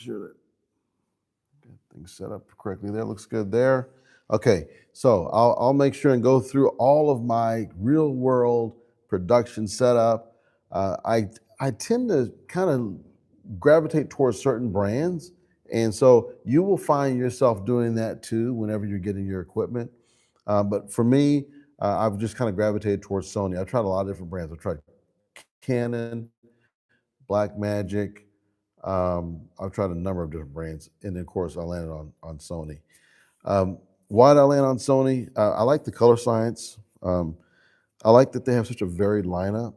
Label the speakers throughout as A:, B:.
A: sure that things set up correctly there. Looks good there. Okay, so I'll make sure and go through all of my real world production setup. I tend to kind of gravitate towards certain brands, and so you will find yourself doing that too whenever you're getting your equipment. But for me, I've just kind of gravitated towards Sony. I've tried a lot of different brands. I've tried Canon, Blackmagic. I've tried a number of different brands, and then of course I landed on Sony. Why did I land on Sony? I like the color science. I like that they have such a varied lineup.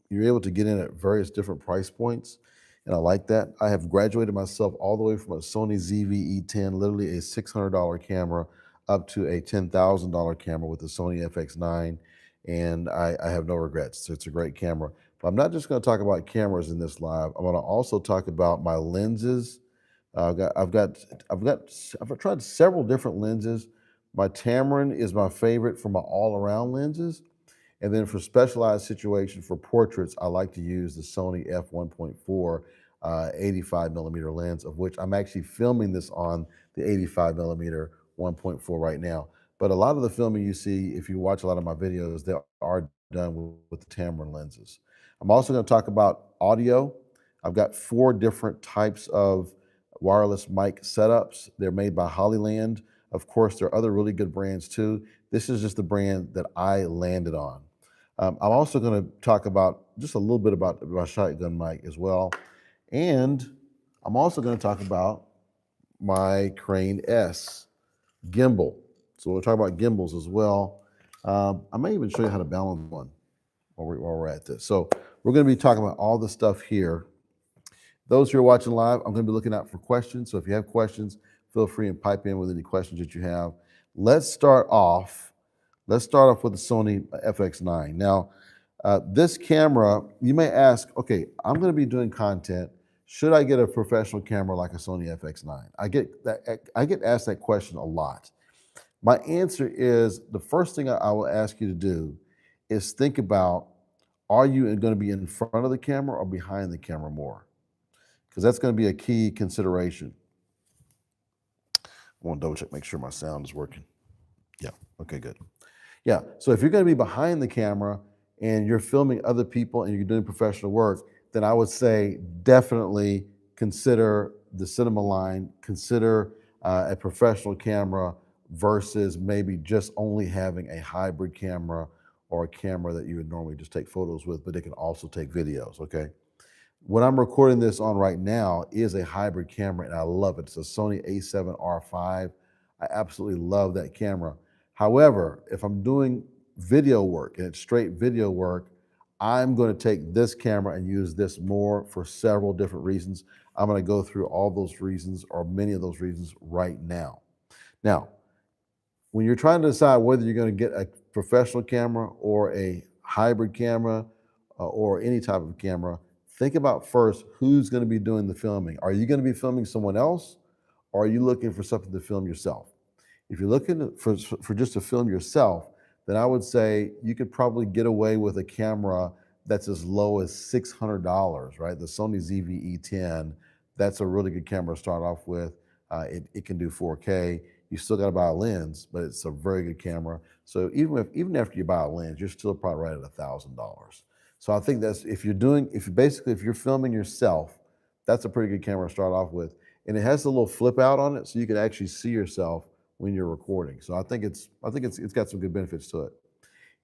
A: You're able to get in at various different price points, and I like that. I have graduated myself all the way from a Sony ZV-E10, literally a $600 camera, up to a $10,000 camera with the Sony FX9, and I have no regrets. It's a great camera. But I'm not just going to talk about cameras in this live. I'm going to also talk about my lenses. I've tried several different lenses. My Tamron is my favorite for my all-around lenses. And then for specialized situations for portraits, I like to use the Sony F1.4 85 millimeter lens, of which I'm actually filming this on the 85 millimeter 1.4 right now. But a lot of the filming you see, if you watch a lot of my videos, they are done with the Tamron lenses. I'm also going to talk about audio. I've got 4 different types of wireless mic setups. They're made by Hollyland. Of course, there are other really good brands too. This is just the brand that I landed on. I'm also going to talk about just a little bit about my shotgun mic as well. And I'm also going to talk about my Crane S gimbal. So we'll talk about gimbals as well. I may even show you how to balance one while we're at this. So we're going to be talking about all the stuff here. Those who are watching live, I'm going to be looking out for questions. So if you have questions, feel free and pipe in with any questions that you have. Let's start off with the Sony FX9. Now, this camera, you may ask, okay, I'm going to be doing content. Should I get a professional camera like a Sony FX9? I get asked that question a lot. My answer is the first thing I will ask you to do is think about, are you going to be in front of the camera or behind the camera more? Because that's going to be a key consideration. I want to double check, make sure my sound is working. Yeah, okay, good. Yeah, so if you're going to be behind the camera and you're filming other people and you're doing professional work, then I would say definitely consider the cinema line, consider a professional camera versus maybe just only having a hybrid camera or a camera that you would normally just take photos with, but it can also take videos, okay? What I'm recording this on right now is a hybrid camera, and I love it. It's a Sony A7R5. I absolutely love that camera. However, if I'm doing video work, and it's straight video work, I'm going to take this camera and use this more for several different reasons. I'm going to go through all those reasons, or many of those reasons, right now. Now, when you're trying to decide whether you're going to get a professional camera or a hybrid camera or any type of camera, think about first who's going to be doing the filming. Are you going to be filming someone else, or are you looking for something to film yourself? If you're looking for just to film yourself, then I would say you could probably get away with a camera that's as low as $600, right? The Sony ZV-E10, that's a really good camera to start off with. It can do 4K. You still got to buy a lens, but it's a very good camera. So even after you buy a lens, you're still probably right at $1,000. So I think that's, if you're filming yourself, that's a pretty good camera to start off with. And it has a little flip out on it, so you can actually see yourself when you're recording. So I think it's got some good benefits to it.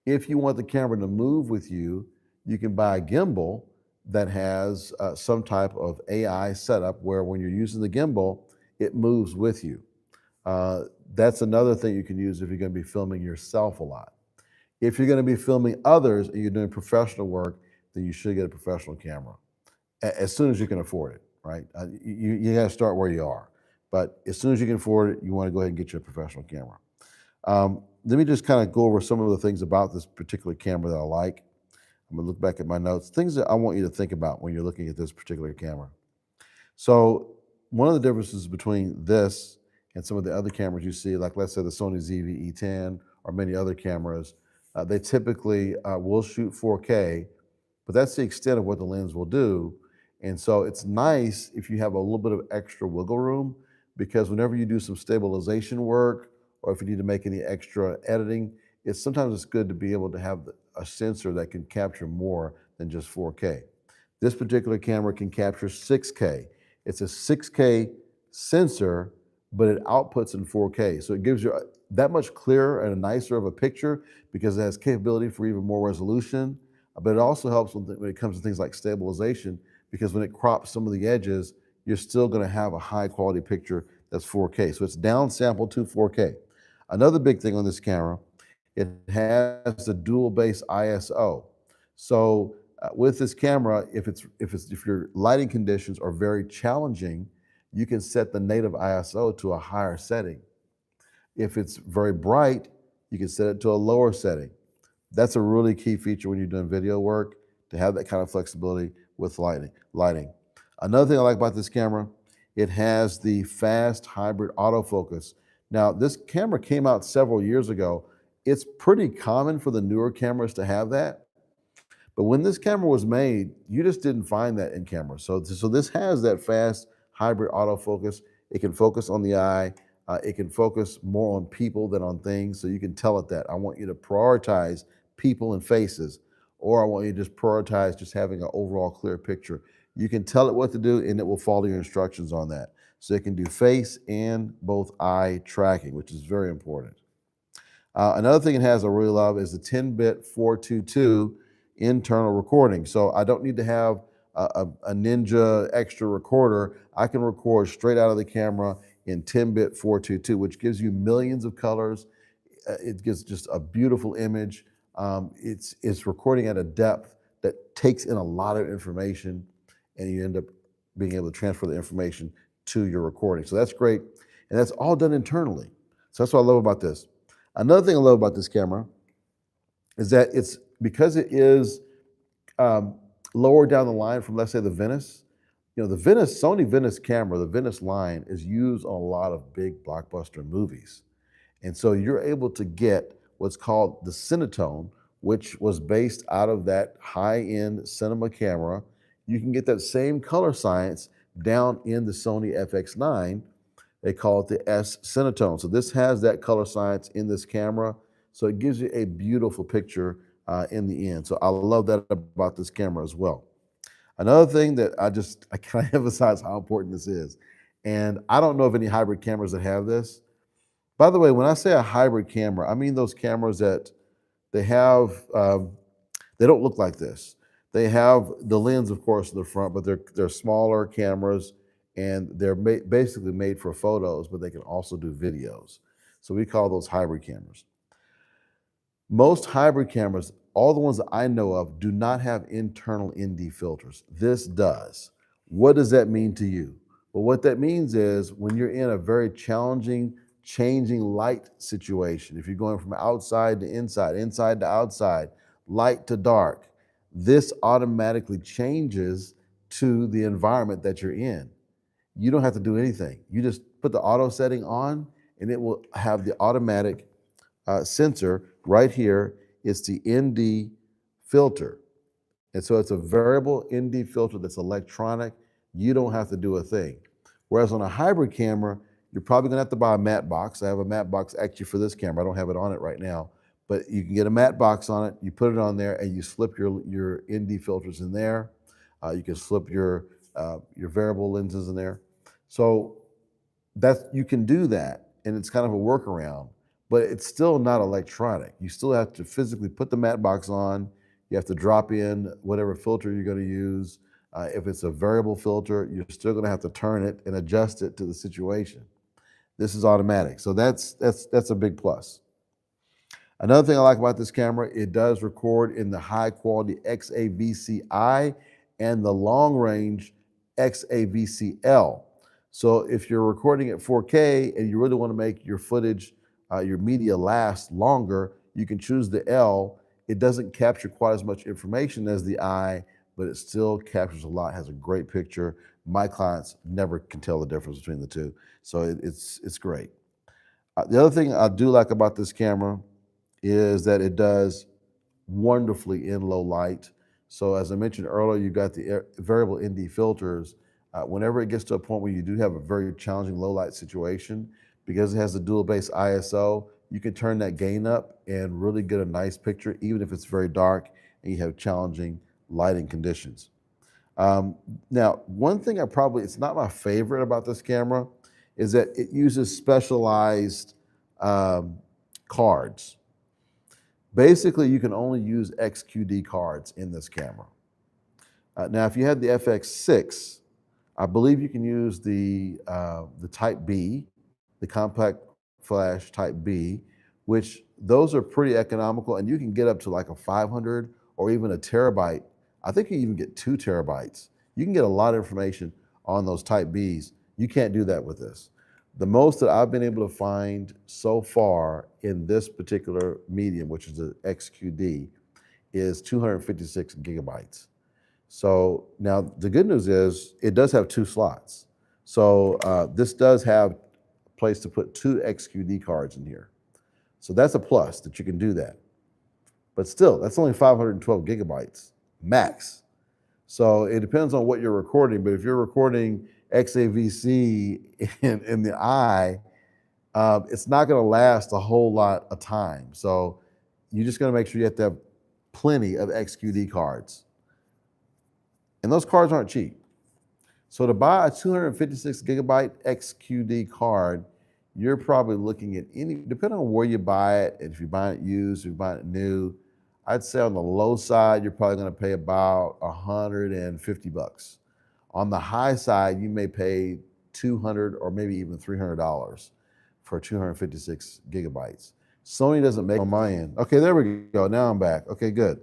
A: If you want the camera to move with you, you can buy a gimbal that has some type of AI setup where when you're using the gimbal, it moves with you. That's another thing you can use if you're going to be filming yourself a lot. If you're going to be filming others and you're doing professional work, then you should get a professional camera as soon as you can afford it, right? You got to start where you are. But as soon as you can afford it, you want to go ahead and get your professional camera. Let me just kind of go over some of the things about this particular camera that I like. I'm going to look back at my notes, things that I want you to think about when you're looking at this particular camera. So one of the differences between this and some of the other cameras you see, like let's say the Sony ZV-E10 or many other cameras, they typically will shoot 4K, but that's the extent of what the lens will do. And so it's nice if you have a little bit of extra wiggle room, because whenever you do some stabilization work or if you need to make any extra editing, sometimes it's good to be able to have a sensor that can capture more than just 4K. This particular camera can capture 6K. It's a 6K sensor, but it outputs in 4K. So it gives you that much clearer and a nicer of a picture because it has capability for even more resolution. But it also helps when it comes to things like stabilization, because when it crops some of the edges, you're still going to have a high quality picture that's 4K. So it's downsampled to 4K. Another big thing on this camera, it has the dual base ISO. So with this camera, if your lighting conditions are very challenging, you can set the native ISO to a higher setting. If it's very bright, you can set it to a lower setting. That's a really key feature when you're doing video work, to have that kind of flexibility with lighting. Another thing I like about this camera, it has the fast hybrid autofocus. Now, this camera came out several years ago. It's pretty common for the newer cameras to have that. But when this camera was made, you just didn't find that in cameras. So this has that fast hybrid autofocus. It can focus on the eye. It can focus more on people than on things. So you can tell it that I want you to prioritize people and faces, or I want you to just prioritize just having an overall clear picture. You can tell it what to do and it will follow your instructions on that. So it can do face and both eye tracking, which is very important. Another thing it has I really love is the 10-bit 422 internal recording. So I don't need to have a Ninja extra recorder. I can record straight out of the camera in 10-bit 422, which gives you millions of colors. It gives just a beautiful image. It's recording at a depth that takes in a lot of information, and you end up being able to transfer the information to your recording. So that's great, and that's all done internally. So that's what I love about this. Another thing I love about this camera is that because it is lower down the line from, let's say, the Venice. You know, the Sony Venice camera, the Venice line, is used on a lot of big blockbuster movies. And so you're able to get what's called the Cinetone, which was based out of that high-end cinema camera. You can get that same color science down in the Sony FX9. They call it the S Cinetone. So this has that color science in this camera. So it gives you a beautiful picture in the end. So I love that about this camera as well. Another thing that I kind of emphasize how important this is. And I don't know of any hybrid cameras that have this. By the way, when I say a hybrid camera, I mean those cameras that they have, they don't look like this. They have the lens, of course, in the front, but they're smaller cameras, and they're basically made for photos, but they can also do videos. So we call those hybrid cameras. Most hybrid cameras, all the ones that I know of, do not have internal ND filters. This does. What does that mean to you? Well, what that means is when you're in a very challenging, changing light situation, if you're going from outside to inside, inside to outside, light to dark, this automatically changes to the environment that you're in. You don't have to do anything. You just put the auto setting on, and it will have the automatic sensor right here. It's the ND filter. And so it's a variable ND filter that's electronic. You don't have to do a thing. Whereas on a hybrid camera, you're probably gonna have to buy a matte box. I have a matte box actually for this camera. I don't have it on it right now, but you can get a matte box on it, you put it on there, and you slip your ND filters in there. You can slip your variable lenses in there. So you can do that, and it's kind of a workaround, but it's still not electronic. You still have to physically put the matte box on. You have to drop in whatever filter you're going to use. If it's a variable filter, you're still going to have to turn it and adjust it to the situation. This is automatic, so that's a big plus. Another thing I like about this camera, it does record in the high quality XAVC-I and the long range XAVC-L. So if you're recording at 4K and you really want to make your footage, your media last longer, you can choose the L. It doesn't capture quite as much information as the I, but it still captures a lot, has a great picture. My clients never can tell the difference between the two, so it's great. The other thing I do like about this camera is that it does wonderfully in low light. So as I mentioned earlier, you've got the variable ND filters. Whenever it gets to a point where you do have a very challenging low light situation, because it has a dual base ISO, you can turn that gain up and really get a nice picture, even if it's very dark and you have challenging lighting conditions. Now, one thing it's not my favorite about this camera is that it uses specialized cards. Basically, you can only use XQD cards in this camera. Now, if you had the FX6, I believe you can use the Type B, the compact flash Type B, which those are pretty economical, and you can get up to like a 500 or even a terabyte. I think you even get 2 terabytes. You can get a lot of information on those Type Bs. You can't do that with this. The most that I've been able to find so far in this particular medium, which is the XQD, is 256 gigabytes. So now the good news is it does have 2 slots. So this does have a place to put 2 XQD cards in here. So that's a plus that you can do that. But still, that's only 512 gigabytes max. So it depends on what you're recording, but if you're recording XAVC in the eye, it's not gonna last a whole lot of time. So you just gotta make sure you have to have plenty of XQD cards. And those cards aren't cheap. So to buy a 256 gigabyte XQD card, you're probably looking at depending on where you buy it, and if you're buying it used, if you're buying it new, I'd say on the low side, you're probably gonna pay about 150 bucks. On the high side, you may pay $200 or maybe even $300 for 256 gigabytes. Sony doesn't make on my end. Okay, there we go. Now I'm back. Okay, good.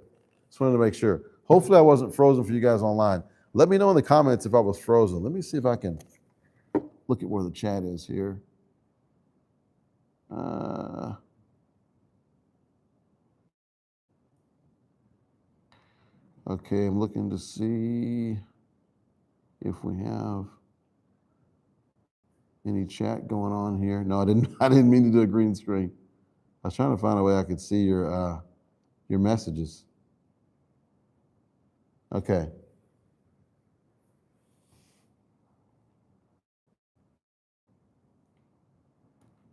A: Just wanted to make sure. Hopefully I wasn't frozen for you guys online. Let me know in the comments if I was frozen. Let me see if I can look at where the chat is here. Okay, I'm looking to see if we have any chat going on here. No, I didn't mean to do a green screen. I was trying to find a way I could see your messages. Okay.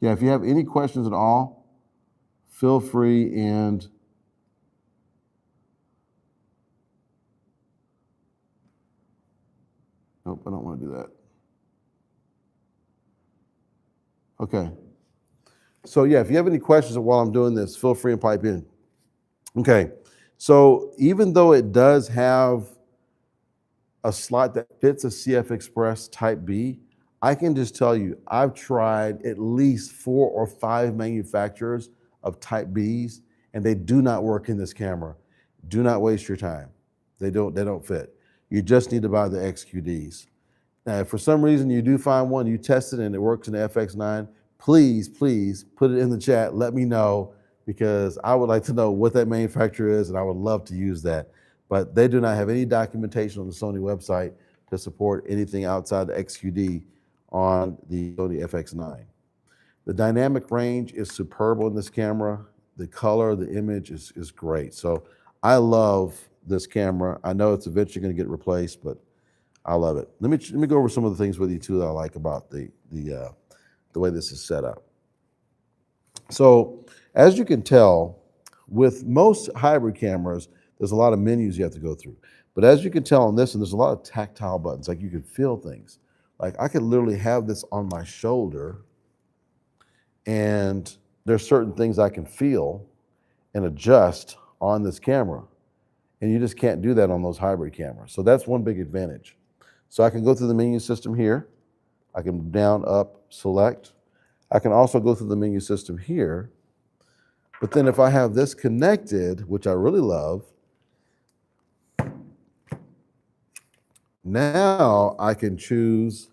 A: Yeah, if you have any questions at all, feel free and nope, I don't want to do that. Okay. So yeah, if you have any questions while I'm doing this, feel free and pipe in. Okay. So even though it does have a slot that fits a CF Express Type B, I can just tell you, I've tried at least 4 or 5 manufacturers of Type Bs, and they do not work in this camera. Do not waste your time. They don't fit. You just need to buy the XQDs. Now, if for some reason you do find one, you test it and it works in the FX9, please put it in the chat. Let me know, because I would like to know what that manufacturer is, and I would love to use that. But they do not have any documentation on the Sony website to support anything outside the XQD on the Sony FX9. The dynamic range is superb on this camera. The color, the image is great. So I love this camera. I know it's eventually going to get replaced, but I love it. Let me go over some of the things with you too that I like about the way this is set up. So as you can tell, with most hybrid cameras, there's a lot of menus you have to go through. But as you can tell on this one, there's a lot of tactile buttons, like you can feel things. Like I could literally have this on my shoulder, and there's certain things I can feel and adjust on this camera. And you just can't do that on those hybrid cameras. So that's one big advantage. So I can go through the menu system here. I can down, up, select. I can also go through the menu system here. But then if I have this connected, which I really love, now I can choose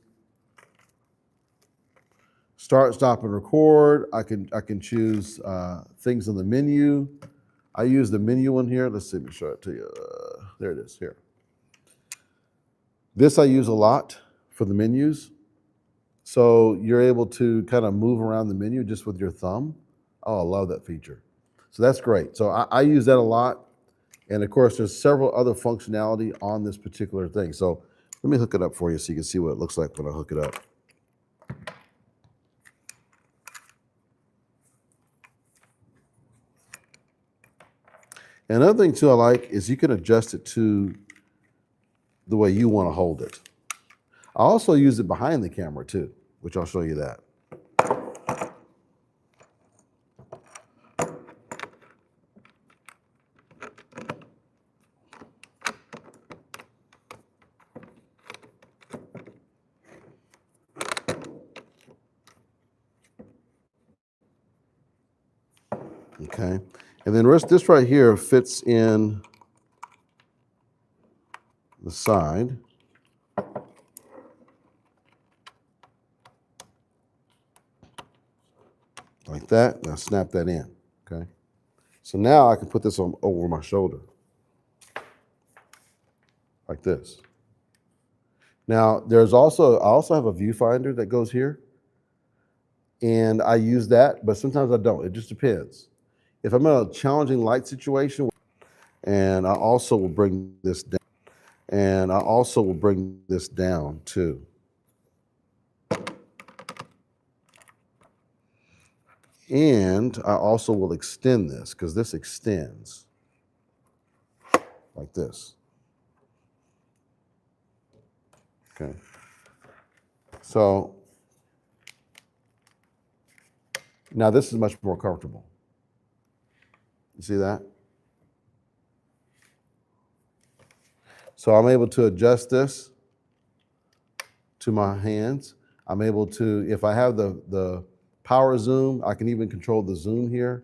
A: start, stop, and record. I can choose things in the menu. I use the menu one here. Let's see, let me show it to you. There it is here. This I use a lot for the menus. So you're able to kind of move around the menu just with your thumb. Oh, I love that feature. So that's great. So I use that a lot. And of course, there's several other functionality on this particular thing. So let me hook it up for you so you can see what it looks like when I hook it up. And another thing too I like is you can adjust it to the way you want to hold it. I also use it behind the camera too, which I'll show you that. Okay, and then this right here fits in the side. Like that, and I snap that in, okay? So now I can put this on over my shoulder, like this. Now, I also have a viewfinder that goes here, and I use that, but sometimes I don't, it just depends. If I'm in a challenging light situation, and I also will bring this down, too. And I also will extend this, because this extends like this. Okay. So now this is much more comfortable. You see that? So I'm able to adjust this to my hands. I'm able to, if I have the power zoom, I can even control the zoom here.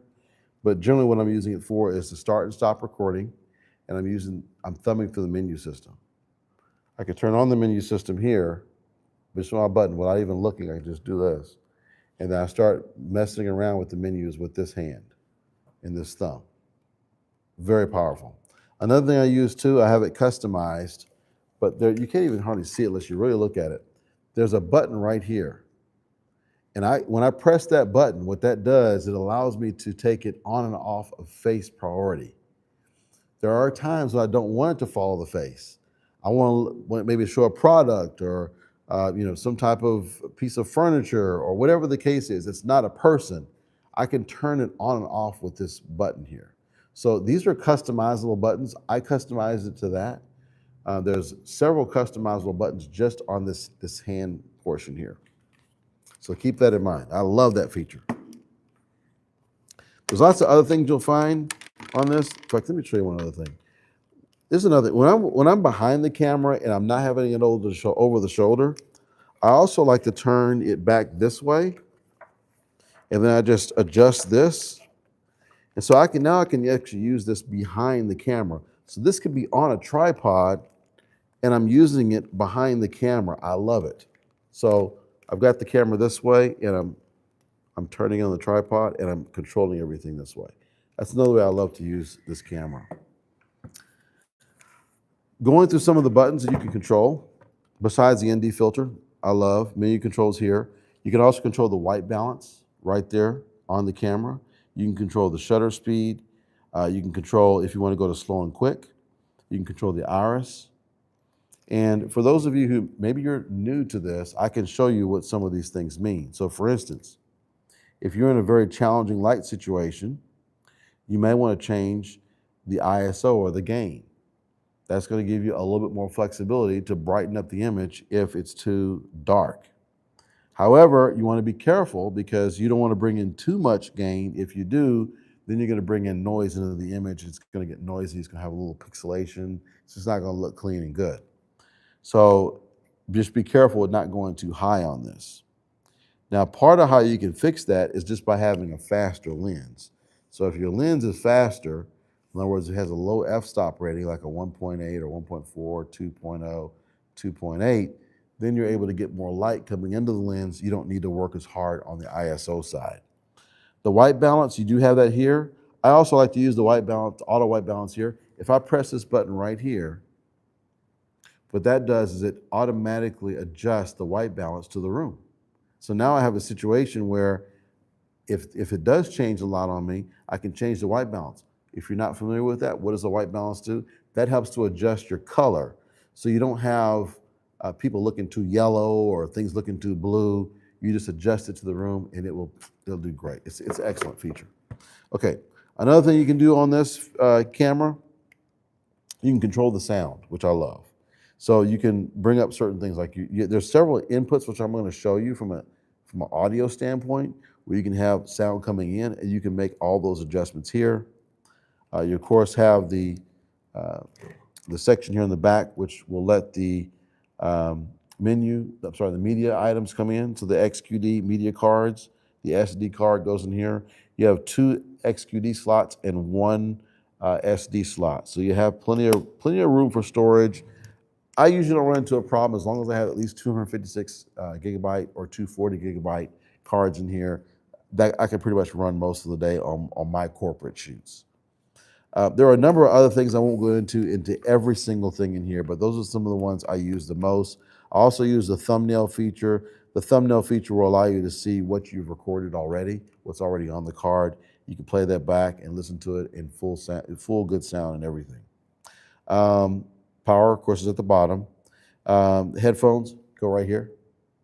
A: But generally what I'm using it for is to start and stop recording. And I'm thumbing through the menu system. I can turn on the menu system here, just with my button, without even looking. I can just do this. And then I start messing around with the menus with this hand and this thumb. Very powerful. Another thing I use too, I have it customized, but you can't even hardly see it unless you really look at it. There's a button right here. And when I press that button, what that does, it allows me to take it on and off of face priority. There are times when I don't want it to follow the face. I want to maybe show a product or some type of piece of furniture or whatever the case is. It's not a person. I can turn it on and off with this button here. So these are customizable buttons. I customize it to that. There's several customizable buttons just on this hand portion here. So keep that in mind. I love that feature. There's lots of other things you'll find on this. In fact, let me show you one other thing. This is another, when I'm behind the camera and I'm not having it over the shoulder, I also like to turn it back this way. And then I just adjust this. And so I can actually use this behind the camera. So this could be on a tripod and I'm using it behind the camera. I love it. So I've got the camera this way and I'm turning on the tripod and I'm controlling everything this way. That's another way I love to use this camera. Going through some of the buttons that you can control, besides the ND filter, I love menu controls here. You can also control the white balance right there on the camera. You can control the shutter speed. You can control if you want to go to slow and quick. You can control the iris. And for those of you who maybe you're new to this, I can show you what some of these things mean. So for instance, if you're in a very challenging light situation, you may want to change the ISO or the gain. That's going to give you a little bit more flexibility to brighten up the image if it's too dark. However, you want to be careful because you don't want to bring in too much gain. If you do, then you're going to bring in noise into the image. It's going to get noisy. It's going to have a little pixelation. It's just not going to look clean and good. So just be careful with not going too high on this. Now, part of how you can fix that is just by having a faster lens. So if your lens is faster, in other words, it has a low f-stop rating, like a 1.8 or 1.4, 2.0, 2.8, then you're able to get more light coming into the lens. You don't need to work as hard on the ISO side. The white balance, you do have that here. I also like to use the white balance, auto white balance here. If I press this button right here, what that does is it automatically adjusts the white balance to the room. So now I have a situation where if it does change a lot on me, I can change the white balance. If you're not familiar with that, what does the white balance do? That helps to adjust your color. So you don't have people looking too yellow or things looking too blue. You just adjust it to the room and it'll do great. It's an excellent feature. Okay, another thing you can do on this camera, you can control the sound, which I love. So you can bring up certain things like there's several inputs, which I'm going to show you from an audio standpoint, where you can have sound coming in and you can make all those adjustments here. You of course have the section here in the back, which will let the the media items come in. So the XQD media cards, the SD card goes in here. You have 2 XQD slots and 1 SD slot. So you have plenty of room for storage. I usually don't run into a problem as long as I have at least 256 gigabyte or 240 gigabyte cards in here. That I can pretty much run most of the day on my corporate shoots. There are a number of other things I won't go into every single thing in here, but those are some of the ones I use the most. I also use the thumbnail feature. The thumbnail feature will allow you to see what you've recorded already, what's already on the card. You can play that back and listen to it in full good sound and everything. Power, of course, is at the bottom. Headphones go right here.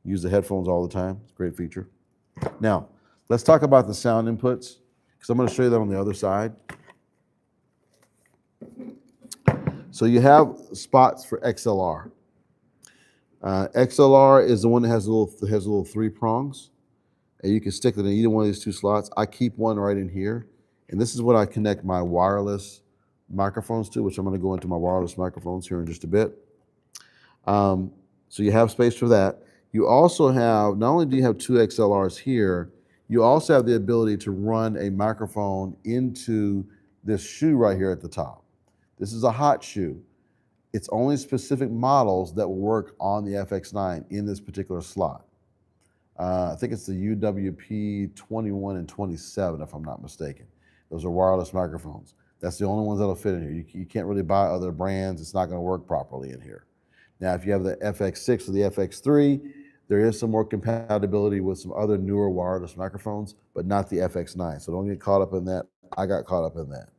A: Use the headphones all the time. It's a great feature. Now, let's talk about the sound inputs, because I'm going to show you that on the other side. So you have spots for XLR. XLR is the one that has little 3 prongs, and you can stick it in either one of these 2 slots. I keep one right in here, and this is what I connect my wireless microphones to, which I'm going to go into my wireless microphones here in just a bit. So you have space for that. You also have, not only do you have 2 XLRs here, you also have the ability to run a microphone into this shoe right here at the top. This is a hot shoe. It's only specific models that will work on the FX9 in this particular slot. I think it's the UWP 21 and 27, if I'm not mistaken. Those are wireless microphones. That's the only ones that'll fit in here. You can't really buy other brands. It's not going to work properly in here. Now, if you have the FX6 or the FX3, there is some more compatibility with some other newer wireless microphones, but not the FX9. So don't get caught up in that. I got caught up in that.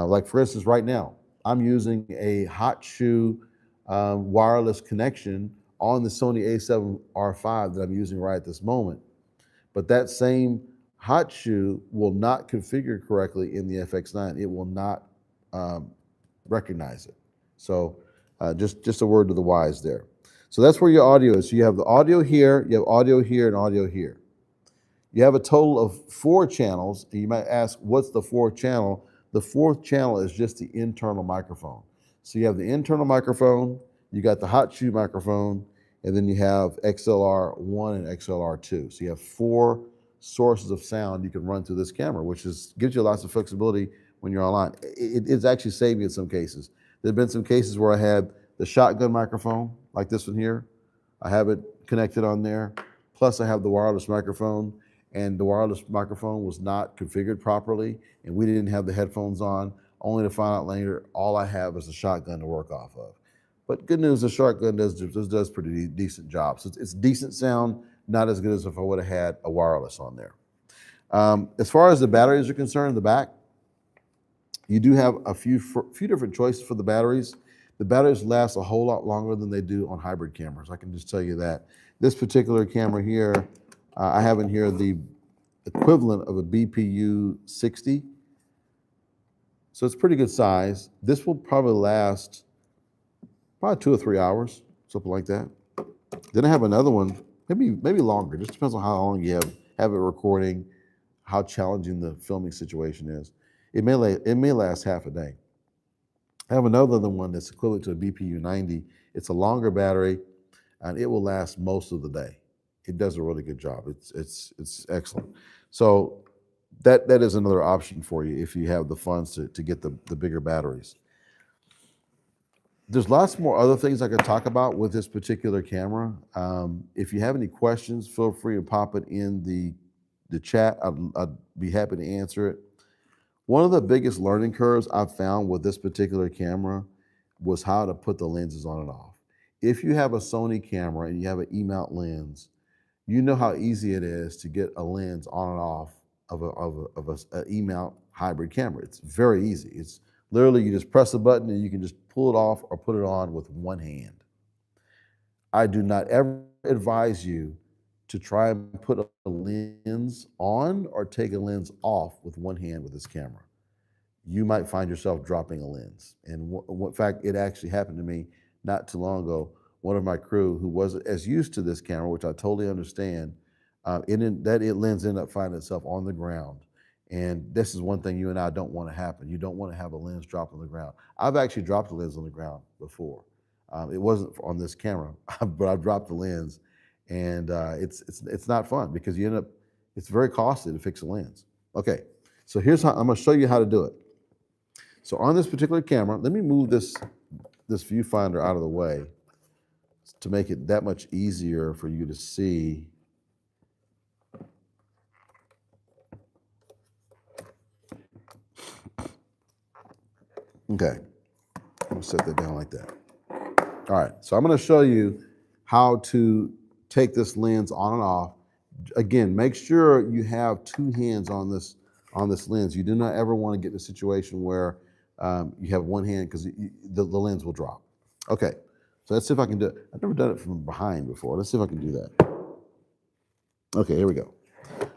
A: Like for instance, right now, I'm using a hot shoe wireless connection on the Sony a7R5 that I'm using right at this moment. But that same hot shoe will not configure correctly in the FX9. It will not recognize it. So just a word to the wise there. So that's where your audio is. So you have the audio here, you have audio here, and audio here. You have a total of 4 channels, and you might ask, what's the 4th channel? The 4th channel is just the internal microphone. So you have the internal microphone, you got the hot shoe microphone, and then you have XLR1 and XLR2. So you have 4 sources of sound you can run through this camera, which gives you lots of flexibility when you're online. It's actually saved me in some cases. There have been some cases where I had the shotgun microphone, like this one here. I have it connected on there. Plus I have the wireless microphone, and the wireless microphone was not configured properly, and we didn't have the headphones on, only to find out later all I have is a shotgun to work off of. But good news, the shotgun does pretty decent job. So it's decent sound, not as good as if I would have had a wireless on there. As far as the batteries are concerned in the back, you do have a few different choices for the batteries. The batteries last a whole lot longer than they do on hybrid cameras. I can just tell you that. This particular camera here, I have in here the equivalent of a BPU 60. So it's pretty good size. This will probably last probably 2 or 3 hours, something like that. Then I have another one, maybe longer. Just depends on how long you have it recording, how challenging the filming situation is. It may last half a day. I have another one that's equivalent to a BPU 90. It's a longer battery, and it will last most of the day. It does a really good job. It's excellent. So that is another option for you if you have the funds to get the bigger batteries. There's lots more other things I could talk about with this particular camera. If you have any questions, feel free to pop it in the chat. I'd be happy to answer it. One of the biggest learning curves I've found with this particular camera was how to put the lenses on and off. If you have a Sony camera and you have an E-mount lens, you know how easy it is to get a lens on and off of an E-mount hybrid camera. It's very easy. It's literally you just press a button and you can just pull it off or put it on with one hand. I do not ever advise you to try and put a lens on or take a lens off with one hand with this camera. You might find yourself dropping a lens. And in fact, it actually happened to me not too long ago. One of my crew who wasn't as used to this camera, which I totally understand, that lens ended up finding itself on the ground. And this is one thing you and I don't want to happen. You don't want to have a lens drop on the ground. I've actually dropped a lens on the ground before. It wasn't on this camera, but I've dropped the lens, and it's not fun because you end up, it's very costly to fix a lens. Okay, so here's how I'm going to show you how to do it. So on this particular camera, let me move this viewfinder out of the way to make it that much easier for you to see. Okay, I'll set that down like that. All right, so I'm going to show you how to take this lens on and off. Again, make sure you have two hands on this lens. You do not ever want to get in a situation where you have one hand because the lens will drop. Okay, so let's see if I can do it. I've never done it from behind before. Let's see if I can do that. Okay, here we go.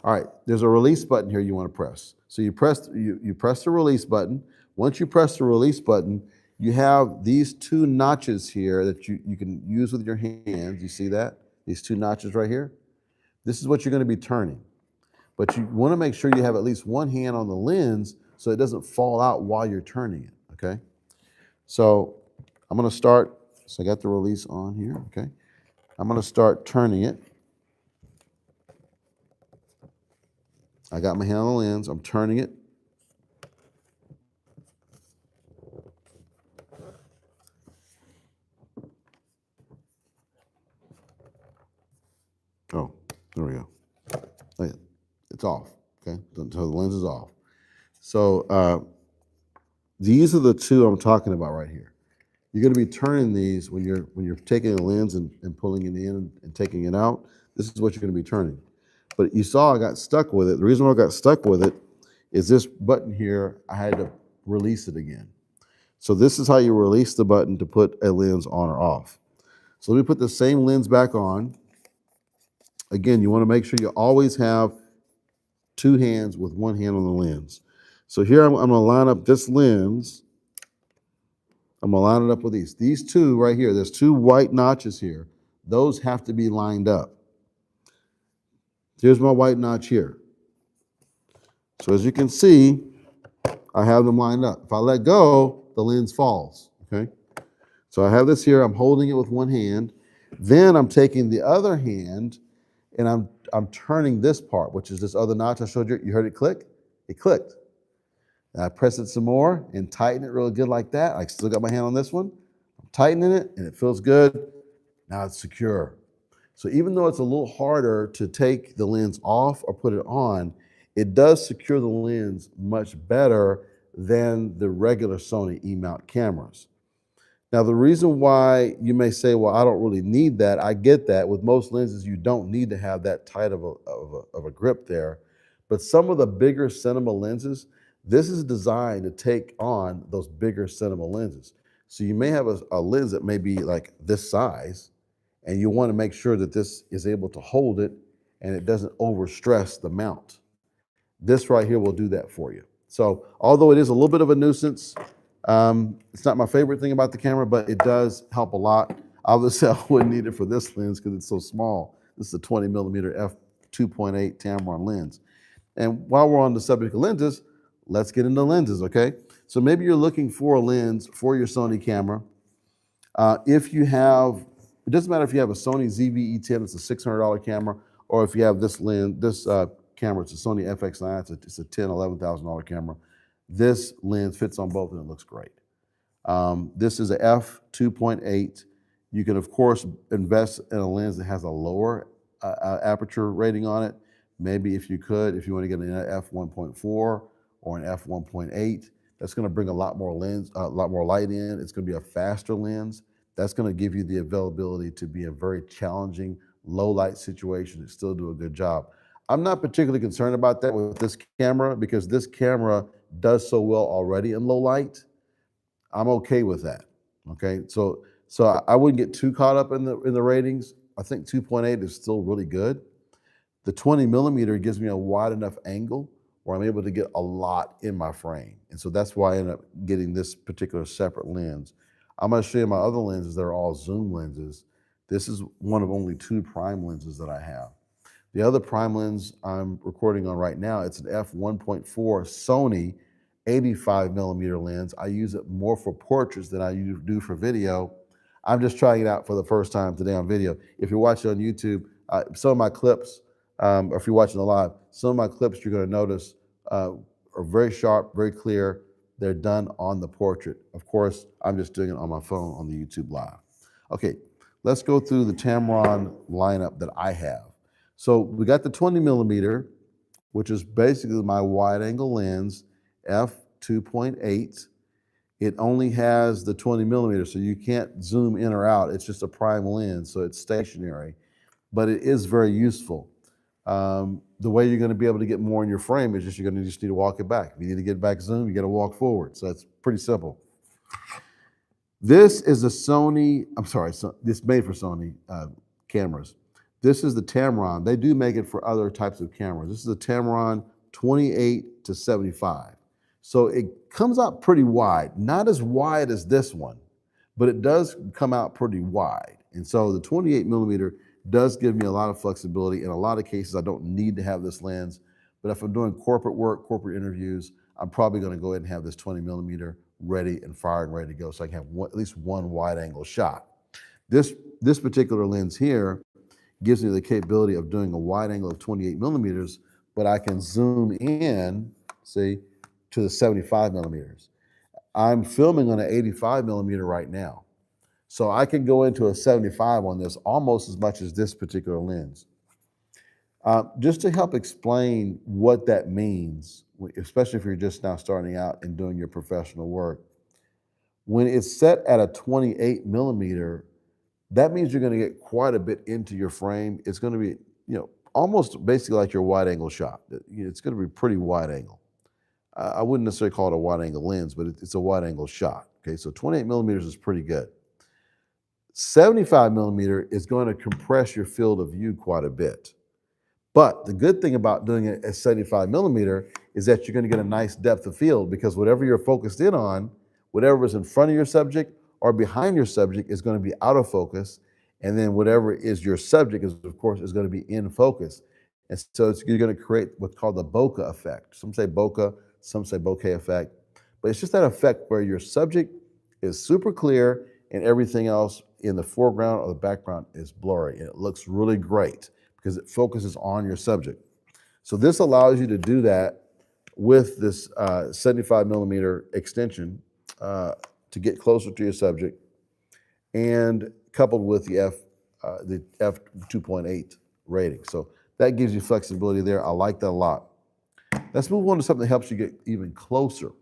A: All right, there's a release button here you want to press. So you press the release button. Once you press the release button, you have these two notches here that you can use with your hands. You see that? These two notches right here? This is what you're going to be turning. But you want to make sure you have at least one hand on the lens so it doesn't fall out while you're turning it, okay? So I'm going to start, so I got the release on here, okay? I'm going to start turning it. I got my hand on the lens, I'm turning it. Oh, there we go. It's off, okay? So the lens is off. So these are the two I'm talking about right here. You're going to be turning these when you're taking a lens and pulling it in and taking it out. This is what you're going to be turning. But you saw I got stuck with it. The reason why I got stuck with it is this button here, I had to release it again. So this is how you release the button to put a lens on or off. So let me put the same lens back on. Again, you want to make sure you always have two hands with one hand on the lens. So here I'm going to line up this lens. I'm going to line it up with these. These two right here, there's two white notches here. Those have to be lined up. Here's my white notch here. So as you can see, I have them lined up. If I let go, the lens falls, okay? So I have this here, I'm holding it with one hand. Then I'm taking the other hand and I'm turning this part, which is this other notch I showed you. You heard it click? It clicked. And I press it some more and tighten it really good like that. I still got my hand on this one. I'm tightening it and it feels good. Now it's secure. So even though it's a little harder to take the lens off or put it on, it does secure the lens much better than the regular Sony E-mount cameras. Now, the reason why you may say, well, I don't really need that, I get that. With most lenses, you don't need to have that tight of a grip there. But some of the bigger cinema lenses, this is designed to take on those bigger cinema lenses. So you may have a lens that may be like this size, and you want to make sure that this is able to hold it and it doesn't overstress the mount. This right here will do that for you. So although it is a little bit of a nuisance, it's not my favorite thing about the camera, but it does help a lot. Obviously, I wouldn't need it for this lens because it's so small. This is a 20mm f2.8 Tamron lens. And while we're on the subject of lenses, let's get into lenses, okay? So maybe you're looking for a lens for your Sony camera. If you have, it doesn't matter if you have a Sony ZV-E10, it's a $600 camera, or if you have this lens, this camera, it's a Sony FX9, it's a $10,000, $11,000 camera. This lens fits on both and it looks great. This is a f2.8. You can, of course, invest in a lens that has a lower aperture rating on it. Maybe if you want to get an f1.4 or an f1.8, that's going to bring a lot more light in. It's going to be a faster lens. That's going to give you the availability to be a very challenging low light situation and still do a good job. I'm not particularly concerned about that with this camera because this camera does so well already in low light. I'm okay with that. Okay, so I wouldn't get too caught up in the ratings. I think 2.8 is still really good. The 20 millimeter gives me a wide enough angle where I'm able to get a lot in my frame. And so that's why I end up getting this particular separate lens. I'm gonna show you my other lenses that are all zoom lenses. This is one of only 2 prime lenses that I have. The other prime lens I'm recording on right now, it's an f1.4 Sony 85 millimeter lens. I use it more for portraits than I do for video. I'm just trying it out for the first time today on video. If you're watching on YouTube, some of my clips, or if you're watching the live, some of my clips you're gonna notice are very sharp, very clear. They're done on the portrait. Of course, I'm just doing it on my phone on the YouTube live. Okay, let's go through the Tamron lineup that I have. So we got the 20 millimeter, which is basically my wide angle lens, f2.8. It only has the 20 millimeter, so you can't zoom in or out. It's just a prime lens, so it's stationary, but it is very useful. The way you're gonna be able to get more in your frame is you're gonna just need to walk it back. If you need to get back zoom, you gotta walk forward. So it's pretty simple. This is a Sony, I'm sorry, this made for Sony cameras. This is the Tamron. They do make it for other types of cameras. This is a Tamron 28 to 75. So it comes out pretty wide, not as wide as this one, but it does come out pretty wide. And so the 28 millimeter does give me a lot of flexibility. In a lot of cases, I don't need to have this lens, but if I'm doing corporate work, corporate interviews, I'm probably gonna go ahead and have this 20 millimeter ready and fired and ready to go so I can have at least one wide angle shot. This particular lens here gives me the capability of doing a wide angle of 28 millimeters, but I can zoom in, see, to the 75 millimeters. I'm filming on an 85 millimeter right now. So I can go into a 75 on this almost as much as this particular lens. Just to help explain what that means, especially if you're just now starting out and doing your professional work, when it's set at a 28 millimeter, that means you're gonna get quite a bit into your frame. It's gonna be, almost basically like your wide angle shot. It's gonna be pretty wide angle. I wouldn't necessarily call it a wide angle lens, but it's a wide angle shot. Okay, so 28 millimeters is pretty good. 75 millimeter is going to compress your field of view quite a bit. But the good thing about doing it at 75 millimeter is that you're going to get a nice depth of field because whatever you're focused in on, whatever is in front of your subject or behind your subject is going to be out of focus. And then whatever is your subject is, of course, is going to be in focus. And so you're going to create what's called the bokeh effect. Some say bokeh, some say bokeh effect. But it's just that effect where your subject is super clear and everything else in the foreground or the background is blurry. And it looks really great because it focuses on your subject. So this allows you to do that with this 75 millimeter extension to get closer to your subject, and coupled with the f2.8 rating. So that gives you flexibility there. I like that a lot. Let's move on to something that helps you get even closer.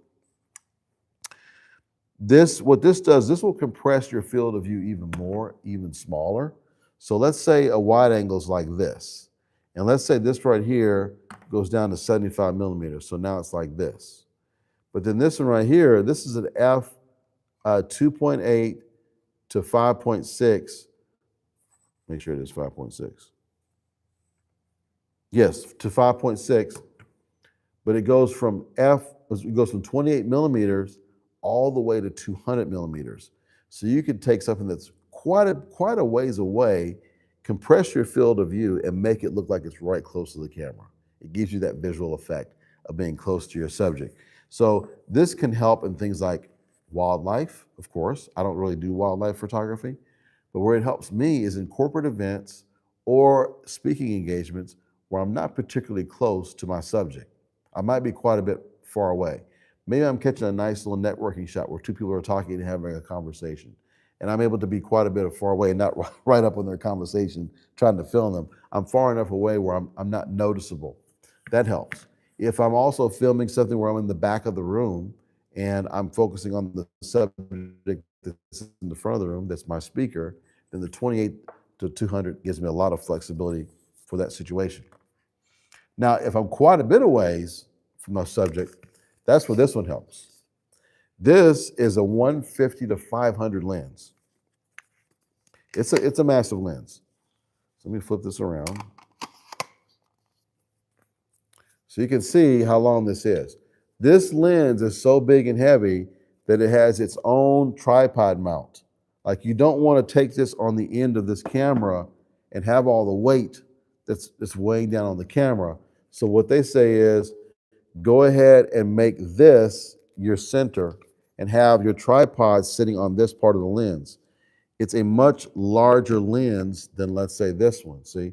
A: What this does, this will compress your field of view even more, even smaller. So let's say a wide angle is like this. And let's say this right here goes down to 75 millimeters. So now it's like this. But then this one right here, this is an f 2.8 to 5.6. Make sure it is 5.6. Yes, to 5.6. But it goes from 28 millimeters all the way to 200 millimeters. So you could take something that's quite a ways away, compress your field of view, and make it look like it's right close to the camera. It gives you that visual effect of being close to your subject. So this can help in things like wildlife, of course. I don't really do wildlife photography, but where it helps me is in corporate events or speaking engagements where I'm not particularly close to my subject. I might be quite a bit far away. Maybe I'm catching a nice little networking shot where two people are talking and having a conversation. And I'm able to be quite a bit far away and not right up on their conversation trying to film them. I'm far enough away where I'm not noticeable. That helps. If I'm also filming something where I'm in the back of the room and I'm focusing on the subject that's in the front of the room, that's my speaker, then the 28 to 200 gives me a lot of flexibility for that situation. Now, if I'm quite a bit away from my subject, that's where this one helps. This is a 150 to 500 lens. It's a massive lens. So let me flip this around. So you can see how long this is. This lens is so big and heavy that it has its own tripod mount. Like, you don't want to take this on the end of this camera and have all the weight that's weighing down on the camera. So what they say is, go ahead and make this your center and have your tripod sitting on this part of the lens. It's a much larger lens than, let's say, this one. See,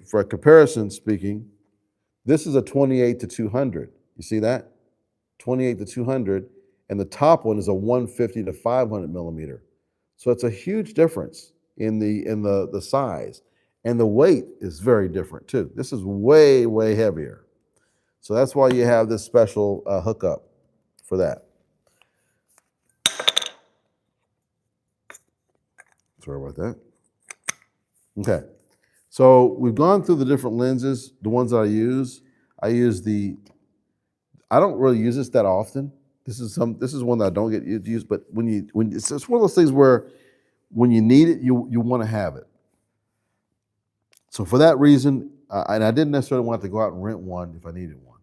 A: for a comparison speaking, this is a 28 to 200. You see that? 28 to 200, and the top one is a 150 to 500 millimeter. So it's a huge difference in the size, and the weight is very different too. This is way, way heavier. So that's why you have this special hookup for that. Sorry about that. Okay, so we've gone through the different lenses, the ones that I use. I don't really use this that often. This is one that I don't get used, but when it's one of those things where when you need it, you want to have it. So for that reason, and I didn't necessarily want to go out and rent one if I needed one.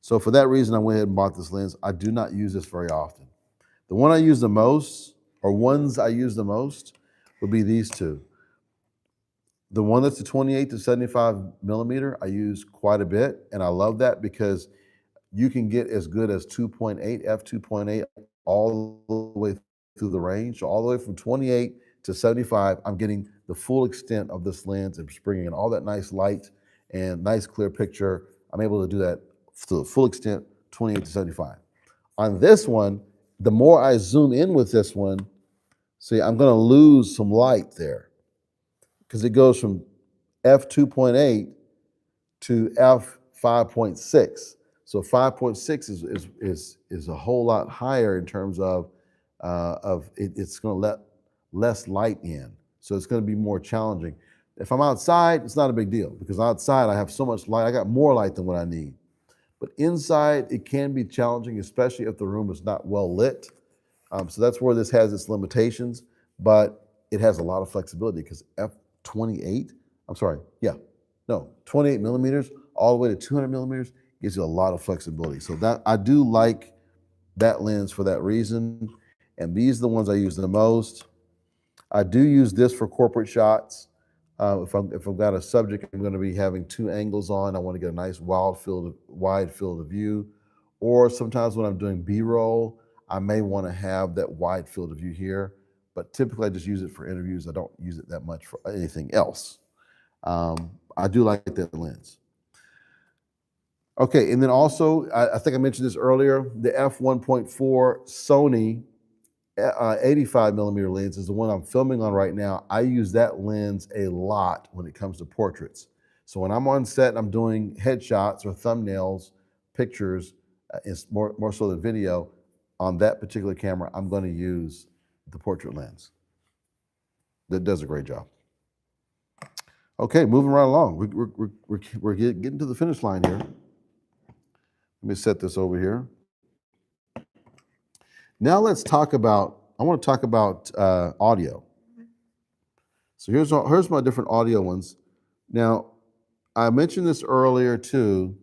A: So for that reason, I went ahead and bought this lens. I do not use this very often. The one I use the most, or ones I use the most, would be these two. The one that's the 28 to 75 millimeter, I use quite a bit, and I love that because you can get as good as 2.8, f2.8, all the way through the range. So all the way from 28 to 75, I'm getting the full extent of this lens. It's bringing in all that nice light and nice clear picture. I'm able to do that to the full extent, 28 to 75. On this one, the more I zoom in with this one, see, I'm gonna lose some light there because it goes from f2.8 to f5.6. So 5.6 is a whole lot higher in terms of it's going to let less light in. So it's going to be more challenging. If I'm outside, it's not a big deal because outside I have so much light. I got more light than what I need. But inside, it can be challenging, especially if the room is not well lit. So that's where this has its limitations, but it has a lot of flexibility because f28, 28 millimeters all the way to 200 millimeters gives you a lot of flexibility. So that I do like that lens for that reason. And these are the ones I use the most. I do use this for corporate shots. If I've got a subject I'm going to be having two angles on, I want to get a nice wide field of view. Or sometimes when I'm doing B-roll, I may want to have that wide field of view here. But typically I just use it for interviews. I don't use it that much for anything else. I do like that lens. Okay, and then also, I think I mentioned this earlier, the f1.4 Sony 85 millimeter lens is the one I'm filming on right now. I use that lens a lot when it comes to portraits. So when I'm on set and I'm doing headshots or thumbnails, pictures, it's more so than video, on that particular camera, I'm going to use the portrait lens. That does a great job. Okay, moving right along. We're getting to the finish line here. Let me set this over here. Now let's talk about, I want to talk about audio. So here's my different audio ones. Now, I mentioned this earlier too.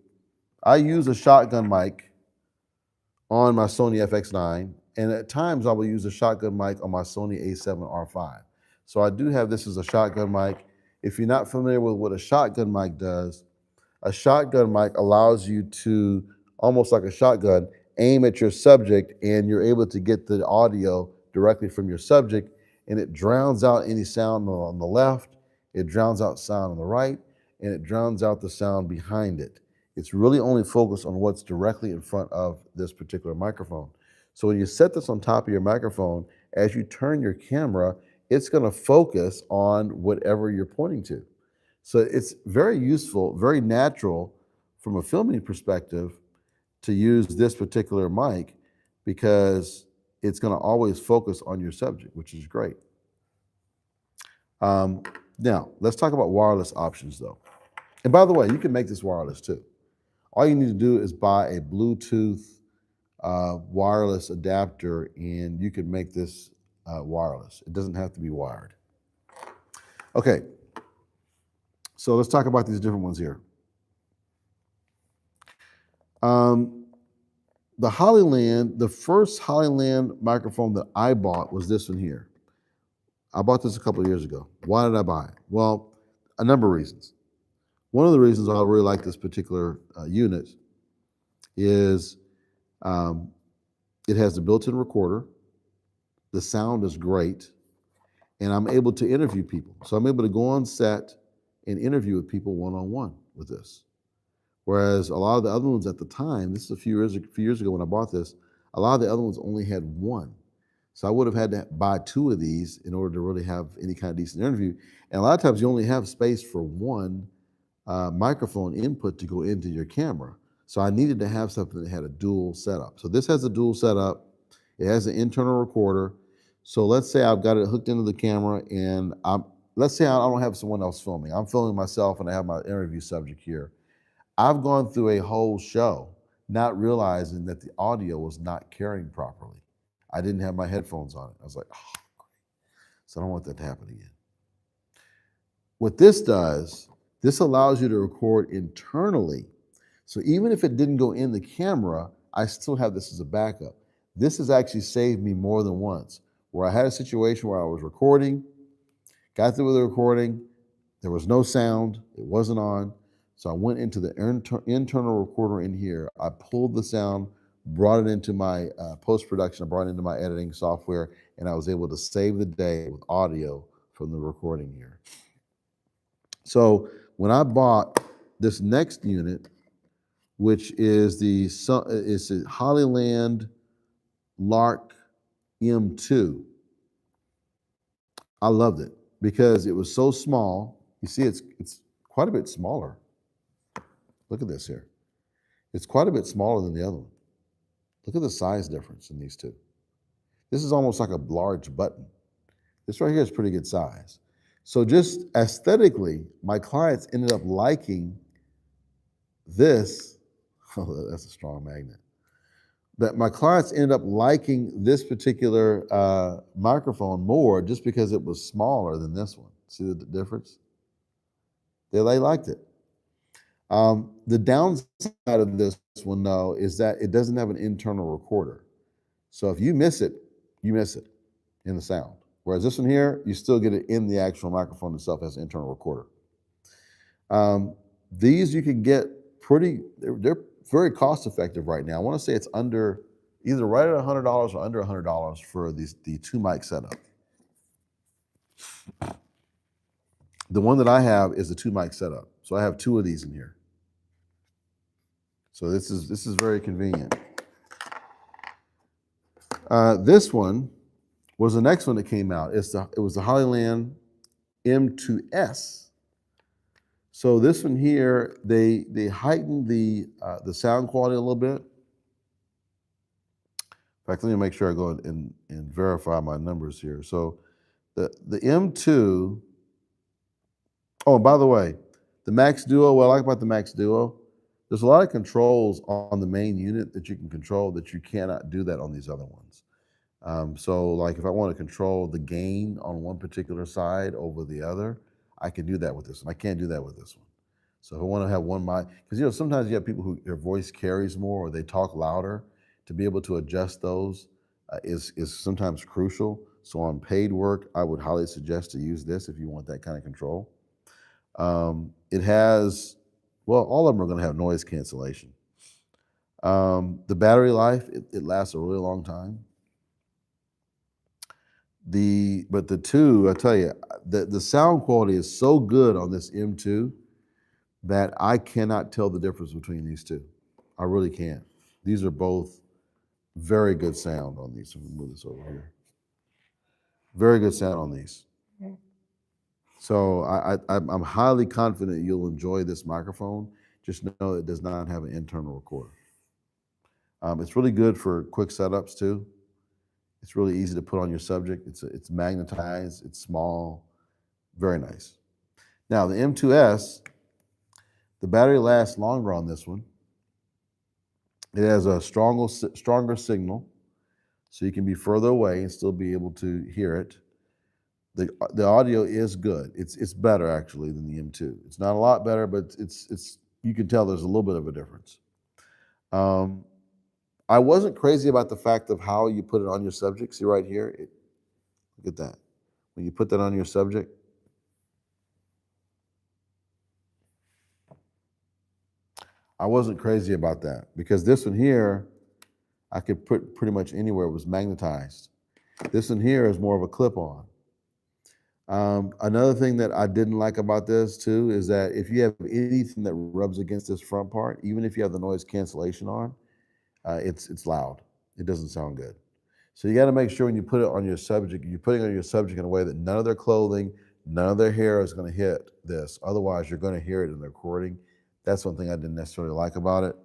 A: I use a shotgun mic on my Sony FX9, and at times I will use a shotgun mic on my Sony A7R5. So I do have this as a shotgun mic. If you're not familiar with what a shotgun mic does, a shotgun mic allows you to, almost like a shotgun, aim at your subject and you're able to get the audio directly from your subject, and it drowns out any sound on the left, it drowns out sound on the right, and it drowns out the sound behind it. It's really only focused on what's directly in front of this particular microphone. So when you set this on top of your microphone, as you turn your camera, it's going to focus on whatever you're pointing to. So it's very useful, very natural from a filming perspective to use this particular mic because it's going to always focus on your subject, which is great. Now, let's talk about wireless options though. And by the way, you can make this wireless too. All you need to do is buy a Bluetooth wireless adapter, and you can make this wireless. It doesn't have to be wired. Okay, so let's talk about these different ones here. The Hollyland, the first Hollyland microphone that I bought was this one here. I bought this a couple of years ago. Why did I buy it? Well, a number of reasons. One of the reasons I really like this particular unit is it has the built-in recorder, the sound is great, and I'm able to interview people. So I'm able to go on set and interview with people one-on-one with this. Whereas a lot of the other ones at the time, this is a few years ago when I bought this, a lot of the other ones only had one. So I would have had to buy two of these in order to really have any kind of decent interview. And a lot of times you only have space for one microphone input to go into your camera. So I needed to have something that had a dual setup. So this has a dual setup. It has an internal recorder. So let's say I've got it hooked into the camera, and let's say I don't have someone else filming. I'm filming myself and I have my interview subject here. I've gone through a whole show not realizing that the audio was not carrying properly. I didn't have my headphones on it. I was like, oh, great. So I don't want that to happen again. What this does, this allows you to record internally. So even if it didn't go in the camera, I still have this as a backup. This has actually saved me more than once, where I had a situation where I was recording, got through with the recording, there was no sound, it wasn't on. So I went into the internal recorder in here. I pulled the sound, brought it into my post-production, I brought it into my editing software, and I was able to save the day with audio from the recording here. So when I bought this next unit, which is the Hollyland Lark M2, I loved it because it was so small. You see, it's quite a bit smaller. Look at this here. It's quite a bit smaller than the other one. Look at the size difference in these two. This is almost like a large button. This right here is pretty good size. So just aesthetically, my clients ended up liking this. Oh, that's a strong magnet. That my clients ended up liking this particular microphone more just because it was smaller than this one. See the difference? They liked it. The downside of this one, though, is that it doesn't have an internal recorder. So if you miss it in the sound. Whereas this one here, you still get it in the actual microphone itself as an internal recorder. These you can get they're very cost effective right now. I want to say it's under, either right at $100 or under $100 for the two mic setup. The one that I have is the two mic setup. So I have two of these in here. So this is very convenient. This one was the next one that came out. It was the Hollyland M2 S. So this one here, they heightened the sound quality a little bit. In fact, let me make sure I go and verify my numbers here. So the M2, oh, and by the way, the Max Duo, what I like about the Max Duo, there's a lot of controls on the main unit that you can control that you cannot do that on these other ones. So like if I want to control the gain on one particular side over the other, I can do that with this one. I can't do that with this one. So if I want to have one mic, because sometimes you have people who their voice carries more or they talk louder, to be able to adjust those is sometimes crucial. So on paid work, I would highly suggest to use this if you want that kind of control. It has, well, all of them are going to have noise cancellation. The battery life, it lasts a really long time. But the two, I tell you, the sound quality is so good on this M2 that I cannot tell the difference between these two. I really can't. These are both very good sound on these. Let me move this over here. Very good sound on these. So I'm highly confident you'll enjoy this microphone. Just know it does not have an internal recorder. It's really good for quick setups too. It's really easy to put on your subject. It's magnetized, it's small, very nice. Now the M2S The battery lasts longer on this one. It has a stronger signal, so you can be further away and still be able to hear it. The audio is good. It's better actually than the M2. It's not a lot better, but it's you can tell there's a little bit of a difference. I wasn't crazy about the fact of how you put it on your subject. See right here, look at that. When you put that on your subject, I wasn't crazy about that because this one here, I could put pretty much anywhere. It was magnetized. This one here is more of a clip-on. Another thing that I didn't like about this too is that if you have anything that rubs against this front part, even if you have the noise cancellation on, it's loud. It doesn't sound good. So you got to make sure when you put it on your subject, you're putting it on your subject in a way that none of their clothing, none of their hair is going to hit this. Otherwise, you're going to hear it in the recording. That's one thing I didn't necessarily like about it.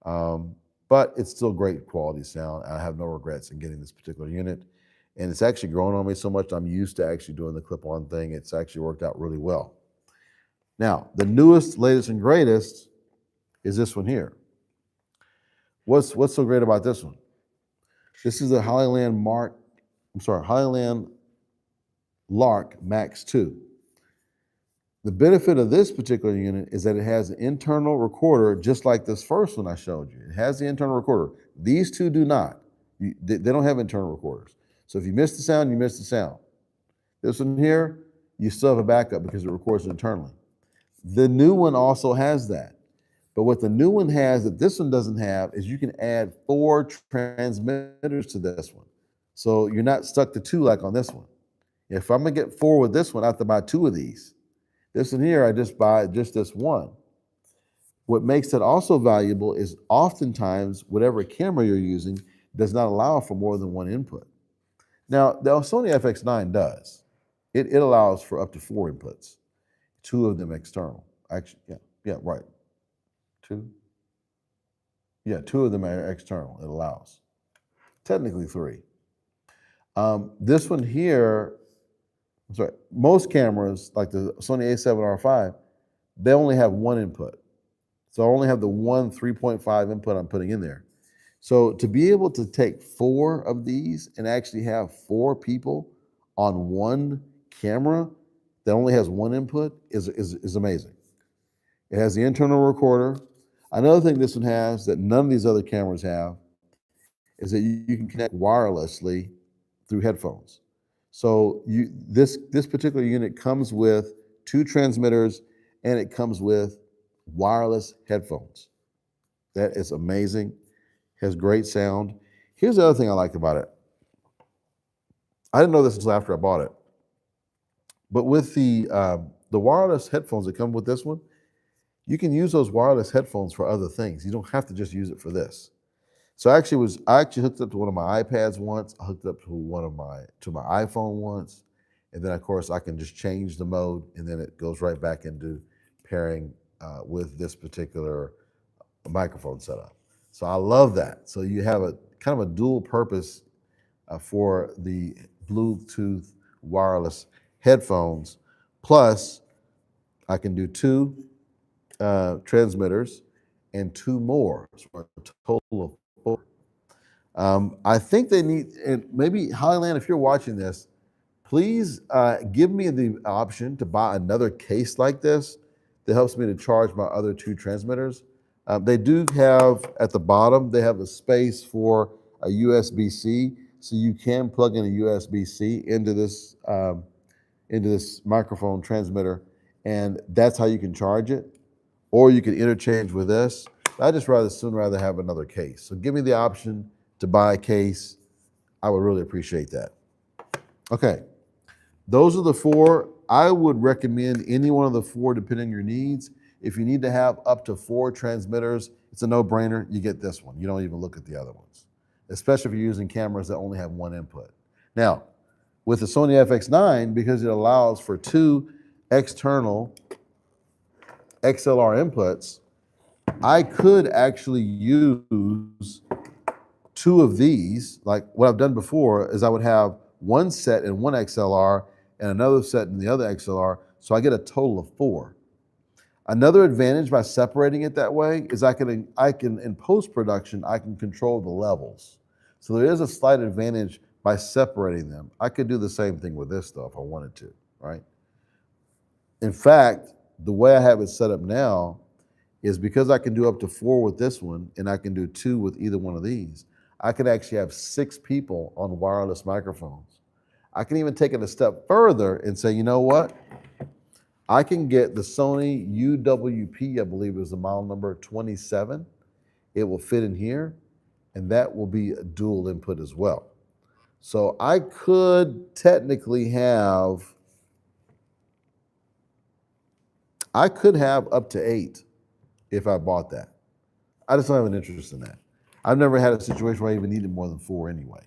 A: But it's still great quality sound. I have no regrets in getting this particular unit. And it's actually grown on me so much I'm used to actually doing the clip-on thing. It's actually worked out really well. Now, the newest, latest, and greatest is this one here. What's so great about this one? This is the Hollyland Lark Max 2. The benefit of this particular unit is that it has an internal recorder just like this first one I showed you. It has the internal recorder. These two do not. They don't have internal recorders. So if you miss the sound, you miss the sound. This one here, you still have a backup because it records internally. The new one also has that. But what the new one has that this one doesn't have is you can add 4 transmitters to this one. So you're not stuck to 2 like on this one. If I'm gonna get 4 with this one, I have to buy 2 of these. This one here, I just buy just this one. What makes it also valuable is oftentimes whatever camera you're using does not allow for more than 1 input. Now, the Sony FX9 does. It allows for up to 4 inputs, 2 of them external. Actually, yeah, right. 2? Yeah, 2 of them are external, it allows. Technically 3. This one here, I'm sorry, most cameras, like the Sony a7R5, they only have 1 input. So I only have the one 3.5 input I'm putting in there. So to be able to take 4 of these and actually have 4 people on 1 camera that only has 1 input is amazing. It has the internal recorder. Another thing this one has that none of these other cameras have is that you can connect wirelessly through headphones. So this particular unit comes with 2 transmitters and it comes with wireless headphones. That is amazing. Has great sound. Here's the other thing I liked about it. I didn't know this until after I bought it. But with the wireless headphones that come with this one, you can use those wireless headphones for other things. You don't have to just use it for this. So I actually hooked up to one of my iPads once. I hooked up to my iPhone once, and then of course I can just change the mode, and then it goes right back into pairing with this particular microphone setup. So I love that. So you have a kind of a dual purpose for the Bluetooth wireless headphones. Plus, I can do 2 transmitters and 2 more, so a total of 4. I think they need, and maybe Hollyland, if you're watching this, please give me the option to buy another case like this that helps me to charge my other 2 transmitters. They do have, at the bottom, they have a space for a USB-C, so you can plug in a USB-C into this microphone transmitter, and that's how you can charge it. Or you can interchange with this. I just rather have another case. So give me the option to buy a case. I would really appreciate that. Okay, those are the 4. I would recommend any one of the 4 depending on your needs. If you need to have up to 4 transmitters, it's a no-brainer. You get this one. You don't even look at the other ones, especially if you're using cameras that only have 1 input. Now, with the Sony FX9, because it allows for 2 external XLR inputs, I could actually use 2 of these. Like what I've done before is I would have 1 set in one XLR and another set in the other XLR, so I get a total of 4. Another advantage by separating it that way is I can in post-production, I can control the levels. So there is a slight advantage by separating them. I could do the same thing with this though if I wanted to, right? In fact, the way I have it set up now is because I can do up to 4 with this one and I can do 2 with either one of these, I can actually have 6 people on wireless microphones. I can even take it a step further and say, you know what? I can get the Sony UWP, I believe is the model number 27. It will fit in here, and that will be a dual input as well. So I could technically have, up to 8 if I bought that. I just don't have an interest in that. I've never had a situation where I even needed more than 4 anyway.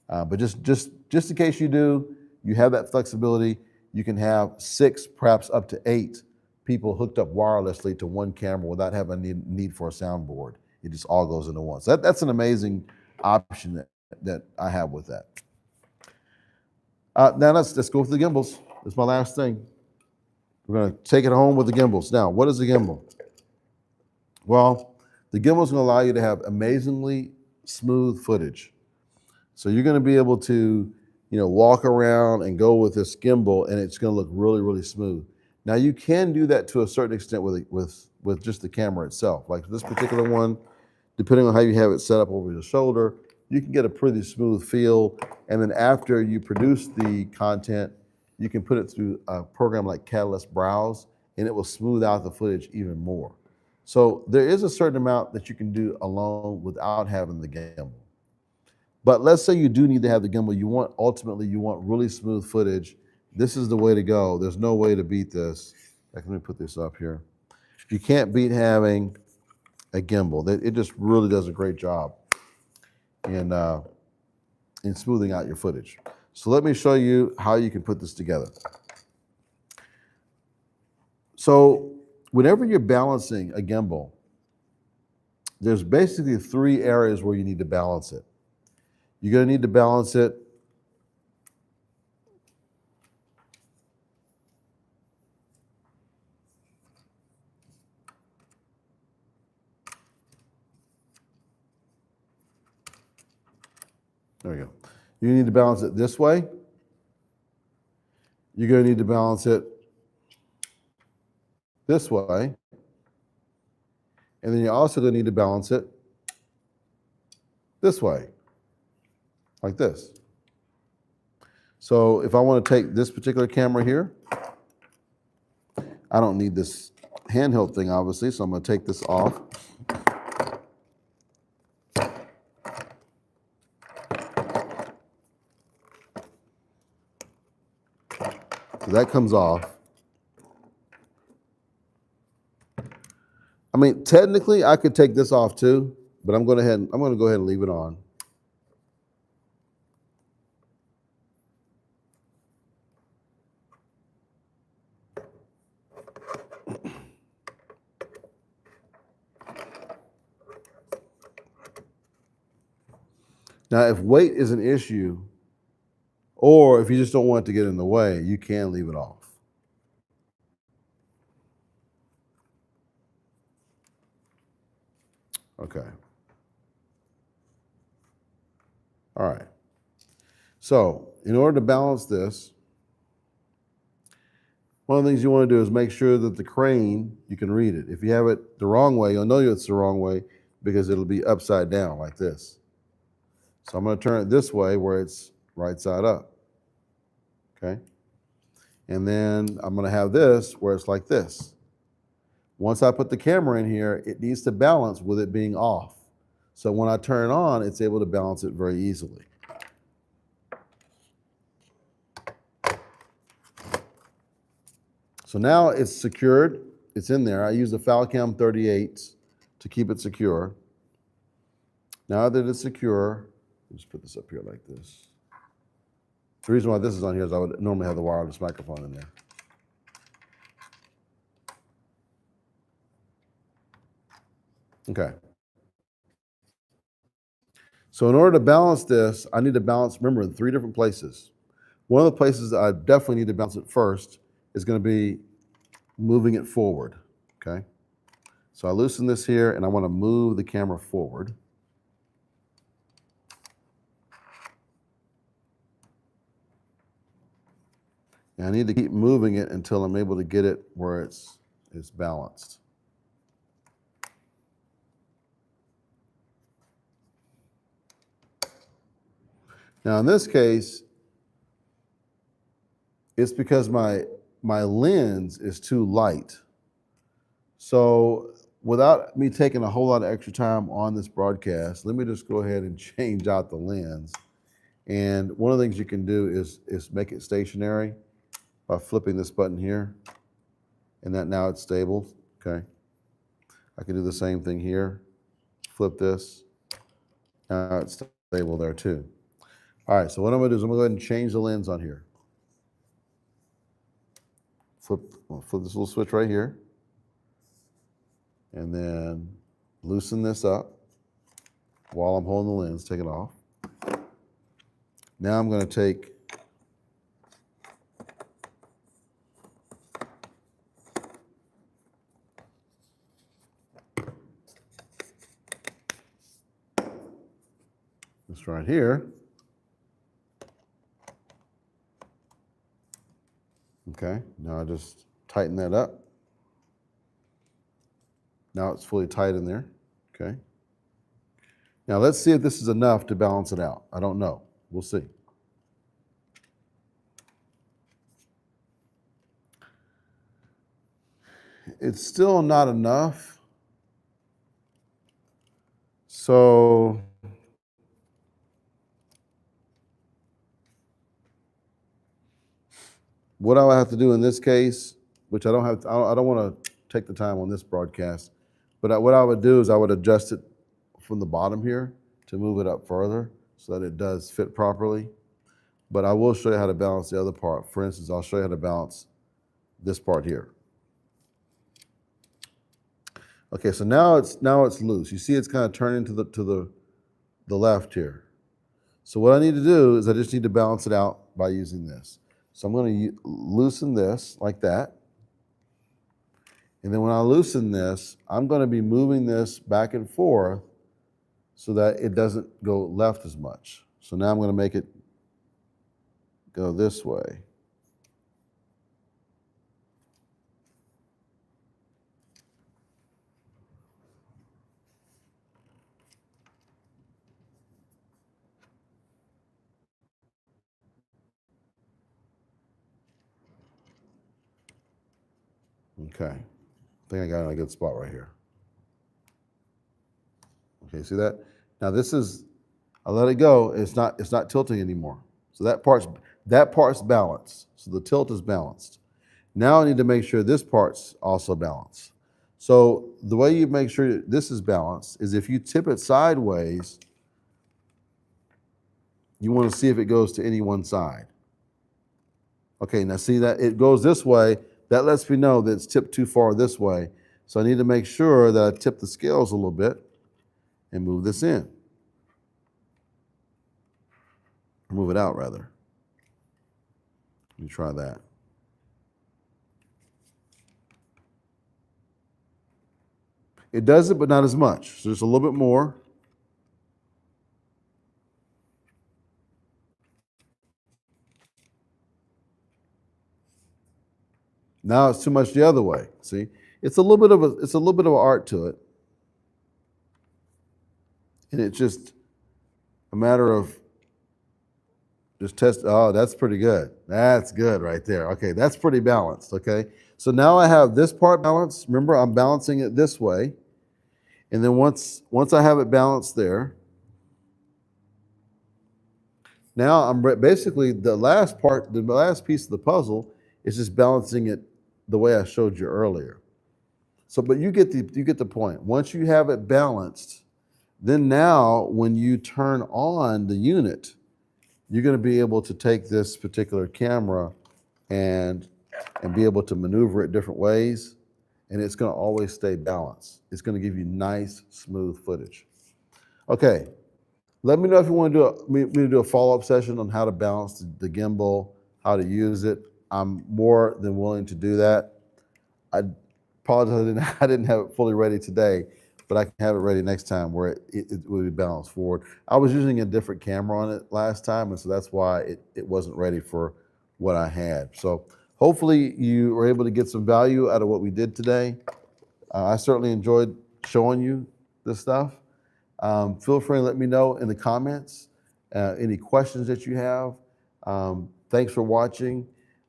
A: But just in case you do, you have that flexibility. You can have 6, perhaps up to 8 people hooked up wirelessly to one camera without having a need for a soundboard. It just all goes into one. So that's an amazing option that I have with that. Now let's go with the gimbals. That's my last thing. We're going to take it home with the gimbals. Now, what is the gimbal? Well, the gimbal is going to allow you to have amazingly smooth footage. So you're going to be able to, walk around and go with this gimbal, and it's going to look really, really smooth. Now you can do that to a certain extent with just the camera itself. Like this particular one, depending on how you have it set up over your shoulder, you can get a pretty smooth feel. And then after you produce the content, you can put it through a program like Catalyst Browse, and it will smooth out the footage even more. So there is a certain amount that you can do alone without having the gimbal. But let's say you do need to have the gimbal. Ultimately you want really smooth footage. This is the way to go. There's no way to beat this. Let me put this up here. You can't beat having a gimbal. It just really does a great job in smoothing out your footage. So let me show you how you can put this together. So whenever you're balancing a gimbal, there's basically 3 areas where you need to balance it. You're going to need to balance it there we go. You need to balance it this way. You're going to need to balance it this way. And then you're also going to need to balance it this way, like this. So if I want to take this particular camera here, I don't need this handheld thing, obviously, so I'm going to take this off. So that comes off. I mean, technically, I could take this off too, but I'm going to go ahead and leave it on. Now, if weight is an issue, or if you just don't want it to get in the way, you can leave it off. Okay. All right. So in order to balance this, one of the things you want to do is make sure that the crane, you can read it. If you have it the wrong way, you'll know it's the wrong way because it'll be upside down like this. So I'm going to turn it this way where it's right side up. Okay. And then I'm going to have this where it's like this. Once I put the camera in here, it needs to balance with it being off. So when I turn it on, it's able to balance it very easily. So now it's secured. It's in there. I use the Falcam 38s to keep it secure. Now that it's secure, I'll just put this up here like this. The reason why this is on here is I would normally have the wireless microphone in there. Okay. So in order to balance this, I need to balance, remember, in 3 different places. One of the places that I definitely need to balance it first is going to be moving it forward. okay? So I loosen this here and I want to move the camera forward. And I need to keep moving it until I'm able to get it where it's balanced. Now in this case, it's because my lens is too light. So without me taking a whole lot of extra time on this broadcast, let me just go ahead and change out the lens. And one of the things you can do is make it stationary by flipping this button here, and that now it's stable, okay? I can do the same thing here, flip this, now it's stable there too. All right, so what I'm gonna do is I'm gonna go ahead and change the lens on here. Flip this little switch right here, and then loosen this up while I'm holding the lens, take it off. Now I'm gonna take this right here. Okay, now I just tighten that up. Now it's fully tight in there, okay? Now let's see if this is enough to balance it out. I don't know, we'll see. It's still not enough. So what I have to do in this case, which I don't want to take the time on this broadcast, but what I would do is I would adjust it from the bottom here to move it up further so that it does fit properly. But I will show you how to balance the other part. For instance, I'll show you how to balance this part here. Okay, so now it's loose. You see it's kind of turning to the left here. So what I need to do is I just need to balance it out by using this. So I'm going to loosen this like that. And then when I loosen this, I'm going to be moving this back and forth so that it doesn't go left as much. So now I'm going to make it go this way. Okay, I think I got it in a good spot right here. Okay, see that? Now this is, I let it go, it's not tilting anymore. So that part's balanced. So the tilt is balanced. Now I need to make sure this part's also balanced. So the way you make sure this is balanced is if you tip it sideways, you want to see if it goes to any one side. Okay, now see that it goes this way, that lets me know that it's tipped too far this way. So I need to make sure that I tip the scales a little bit and move this in. Move it out, rather. Let me try that. It does it, but not as much. So just a little bit more. Now it's too much the other way. See, it's a little bit of an art to it, and it's just a matter of just test. Oh, that's pretty good. That's good right there. Okay, that's pretty balanced. Okay, so now I have this part balanced. Remember, I'm balancing it this way, and then once I have it balanced there, now I'm basically the last piece of the puzzle is just balancing it the way I showed you earlier. So, but you get the point. Once you have it balanced, then now when you turn on the unit, you're going to be able to take this particular camera and be able to maneuver it different ways, and it's going to always stay balanced. It's going to give you nice, smooth footage. Okay, let me know if you want to do a follow-up session on how to balance the gimbal, how to use it. I'm more than willing to do that. Apologize, I didn't have it fully ready today, but I can have it ready next time where it will be balanced forward. I was using a different camera on it last time, and so that's why it wasn't ready for what I had. So hopefully you were able to get some value out of what we did today. I certainly enjoyed showing you this stuff. Feel free to let me know in the comments any questions that you have. Thanks for watching.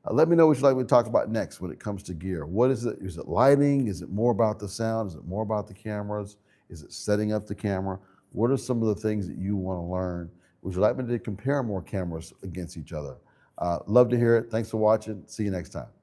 A: Let me know what you'd like me to talk about next when it comes to gear. What is it? Is it lighting? Is it more about the sound? Is it more about the cameras? Is it setting up the camera? What are some of the things that you want to learn? Would you like me to compare more cameras against each other? Love to hear it. Thanks for watching. See you next time.